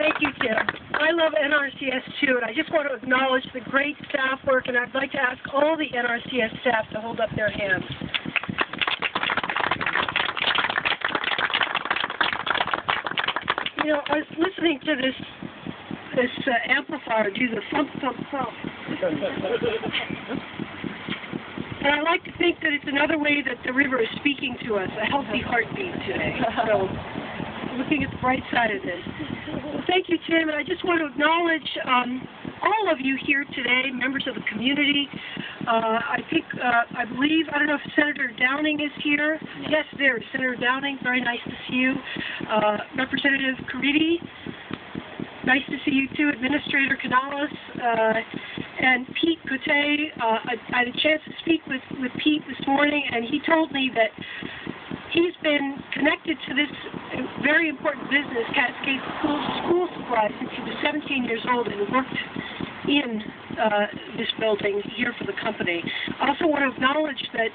Thank you, Tim. I love NRCS too, and I just want to acknowledge the great staff work, and I'd like to ask all the NRCS staff to hold up their hands. You know, I was listening to this amplifier do the thump, thump, thump. And I like to think that it's another way that the river is speaking to us, a healthy heartbeat today. So, looking at the bright side of this. Well, thank you, Tim, and I just want to acknowledge all of you here today, members of the community. I believe, I don't know if Senator Downing is here. Yes, there is Senator Downing. Very nice to see you. Representative Caridi. Nice to see you too, Administrator Canales, and Pete Cote. I had a chance to speak with Pete this morning, and he told me that he's been connected to this very important business, Cascade School Supplies, since he was 17 years old and worked in this building here for the company. I also want to acknowledge that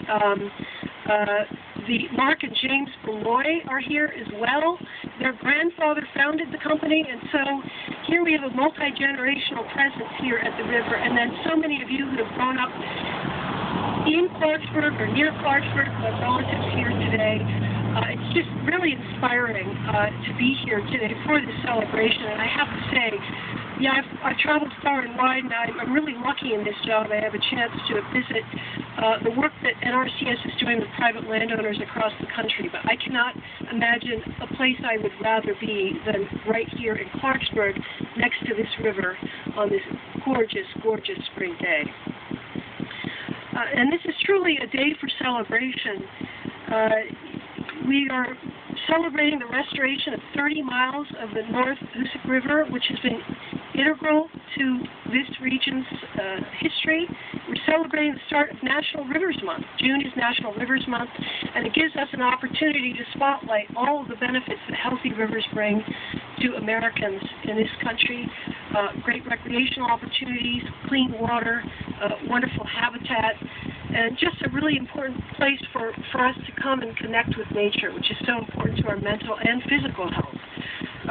Mark and James Beloy are here as well. Their grandfather founded the company, and so here we have a multi-generational presence here at the river, and then so many of you who have grown up in Clarksburg or near Clarksburg who have relatives here today. It's just really inspiring to be here today for this celebration, and I have to say, yeah, I've traveled far and wide, and I'm really lucky in this job. I have a chance to visit the work that NRCS is doing with private landowners across the country, but I cannot imagine a place I would rather be than right here in Clarksburg next to this river on this gorgeous, gorgeous spring day. And this is truly a day for celebration. We are celebrating the restoration of 30 miles of the North Hoosick River, which has been integral to this region's history. We're celebrating the start of National Rivers Month. June is National Rivers Month, and it gives us an opportunity to spotlight all of the benefits that healthy rivers bring to Americans in this country. Great recreational opportunities, clean water, wonderful habitat, and just a really important place for us to come and connect with nature, which is so important to our mental and physical health.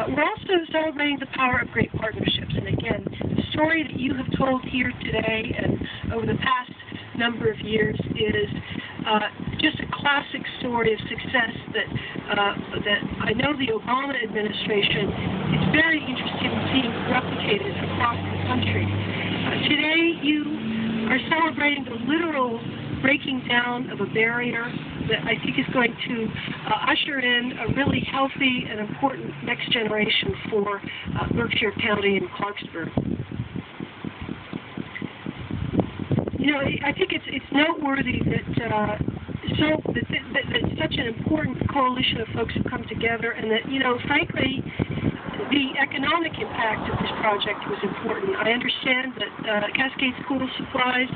We're also celebrating the power of great partnerships, and again, the story that you have told here today and over the past number of years is just a classic story of success that I know the Obama administration is very interested in seeing replicated across the country. Today, you are celebrating the literal breaking down of a barrier that I think is going to usher in a really healthy and important next generation for Berkshire County and Clarksburg. You know, I think it's noteworthy that such an important coalition of folks have come together, and that, you know, frankly, the economic impact of this project was important. I understand that Cascade School Supplies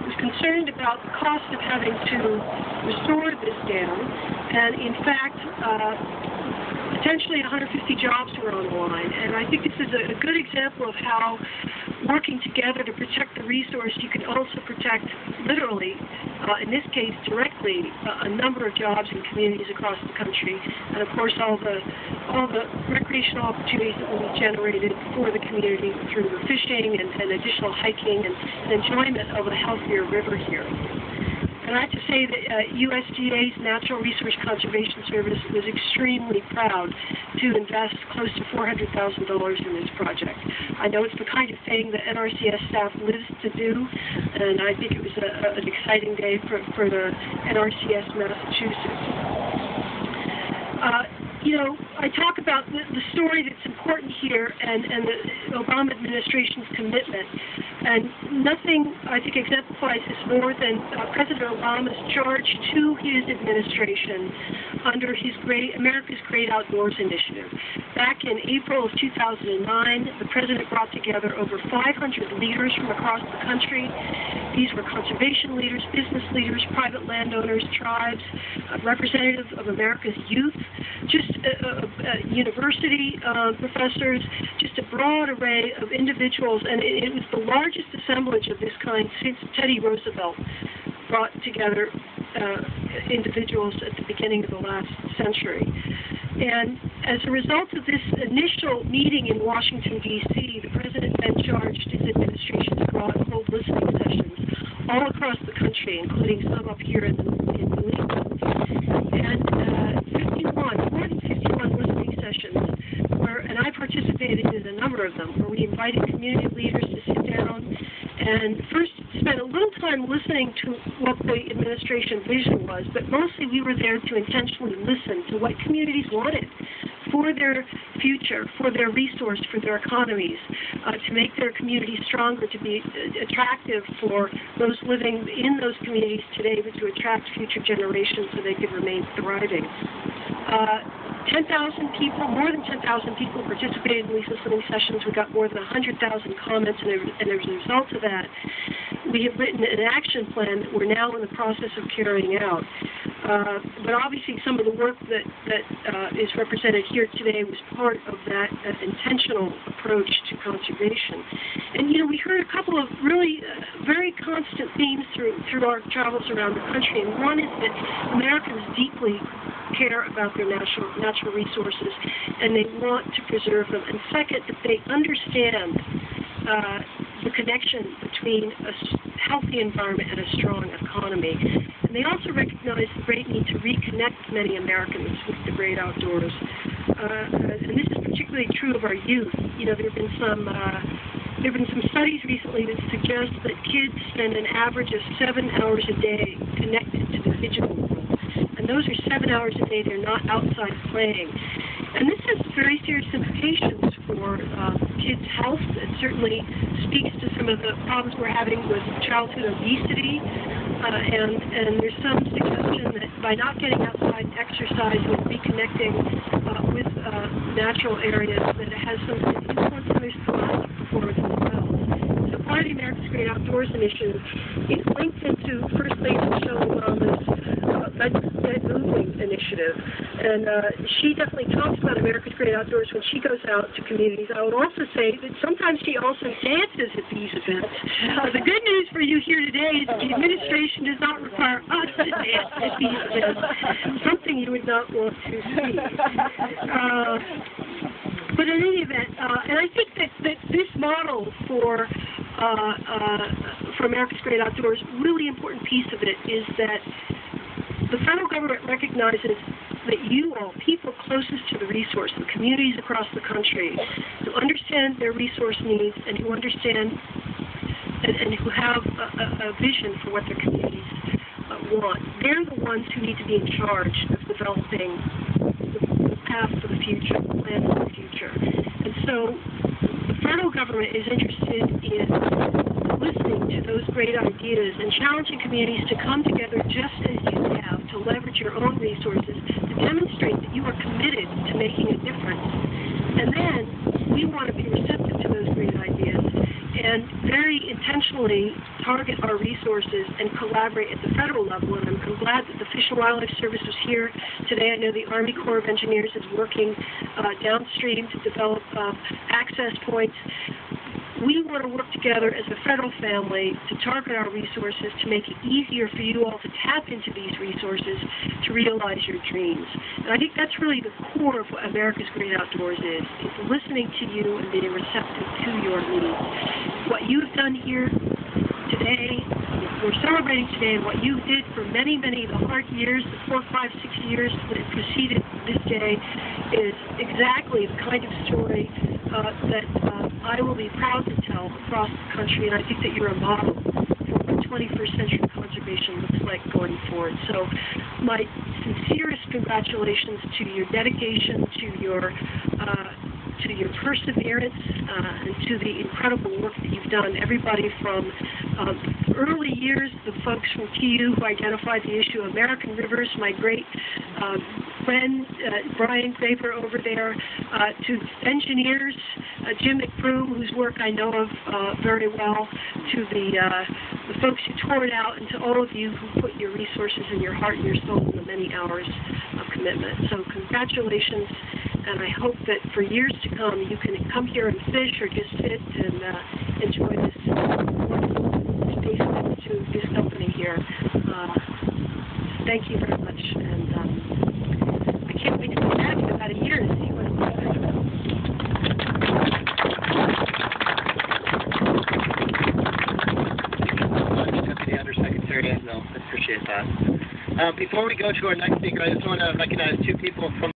was concerned about the cost of having to restore this dam, and in fact, potentially 150 jobs were on the line. And I think this is a good example of how working together to protect the resource, you can also protect, literally, in this case directly, a number of jobs in communities across the country, and of course all the recreational opportunities that will be generated for the community through the fishing and additional hiking and enjoyment of a healthier river here. And I have to say that USDA's Natural Resource Conservation Service was extremely proud to invest close to $400,000 in this project. I know it's the kind of thing that NRCS staff lives to do, and I think it was an exciting day for the NRCS Massachusetts. You know, I talk about the story that's important here and the Obama administration's commitment. And nothing, I think, exemplifies this more than President Obama's charge to his administration under his America's Great Outdoors Initiative. Back in April of 2009, the President brought together over 500 leaders from across the country. These were conservation leaders, business leaders, private landowners, tribes, representatives of America's youth, just university professors, just a broad array of individuals, and it was the largest assemblage of this kind since Teddy Roosevelt brought together individuals at the beginning of the last century. And As a result of this initial meeting in Washington, D.C., the President then charged his administration to go out and hold listening sessions all across the country, including some up here in New England. And more than 51 listening sessions, and I participated in a number of them, where we invited community leaders to sit down and first spent a little time listening to what the administration vision was, but mostly we were there to intentionally listen to what communities wanted for their future, for their resource, for their economies, to make their communities stronger, to be attractive for those living in those communities today, but to attract future generations so they could remain thriving. 10,000 people, more than 10,000 people participated in these listening sessions. We got more than 100,000 comments, and as a result of that, we have written an action plan that we're now in the process of carrying out. But obviously some of the work that is represented here today was part of that intentional approach to conservation. And, we heard a couple of really very constant themes through our travels around the country. And one is that Americans deeply care about their natural resources, and they want to preserve them. And second, that they understand the connection between a healthy environment and a strong economy. And they also recognize the great need to reconnect many Americans with the great outdoors. And this is particularly true of our youth. There have been some studies recently that suggest that kids spend an average of 7 hours a day connected to the digital world. And those are 7 hours a day they're not outside playing. And this has very serious implications for kids' health. It certainly speaks to some of the problems we're having with childhood obesity. And there's some suggestion that by not getting outside and exercising and reconnecting with natural areas, that it has some influence on their scholastic performance as well. So part of the America's Great Outdoors Initiative is linked into First Lady Michelle Obama's Lead Moving Initiative. And she definitely talks about America's Great Outdoors when she goes out to communities. I would also say that sometimes she also dances at these events. The good news for you here today is the administration does not require us to dance at these events, something you would not want to see. But in any event, and I think that this model for America's Great Outdoors, really important piece of it is that the federal government recognizes that you all, people closest to the resource, the communities across the country, who understand their resource needs and who understand and who have a vision for what their communities want, they're the ones who need to be in charge of developing the path for the future, the plan for the future. And so the federal government is interested in listening to those great ideas and challenging communities to come together just as you have, to leverage your own resources, to demonstrate that you are committed to making a difference. And then we want to be receptive to those great ideas and very intentionally target our resources and collaborate at the federal level. And I'm glad that the Fish and Wildlife Service was here today. I know the Army Corps of Engineers is working downstream to develop access points. We want to work together as a federal family to target our resources, to make it easier for you all to tap into these resources to realize your dreams. And I think that's really the core of what America's Great Outdoors is. It's listening to you and being receptive to your needs. What you've done here today, we're celebrating today, and what you did for many, many of the hard years, the 4, 5, 6 years that preceded this day, is exactly the kind of story that I will be proud to tell across the country, and I think that you're a model for what 21st century conservation looks like going forward. So my sincerest congratulations to your dedication, to your perseverance, and to the incredible work that you've done. Everybody from early years, the folks from TU who identified the issue of American rivers, my great friend Brian Graper over there, to engineers, Jim McBroom, whose work I know of very well, to the folks who tore it out, and to all of you who put your resources and your heart and your soul in the many hours of commitment. So congratulations. And I hope that for years to come, you can come here and fish or just sit and enjoy this wonderful space to this company here. Thank you very much. And I can't wait to come back in about a year to see what it's like. Deputy Undersecretary Enzo, I appreciate that. Before we go to our next speaker, I just want to recognize two people from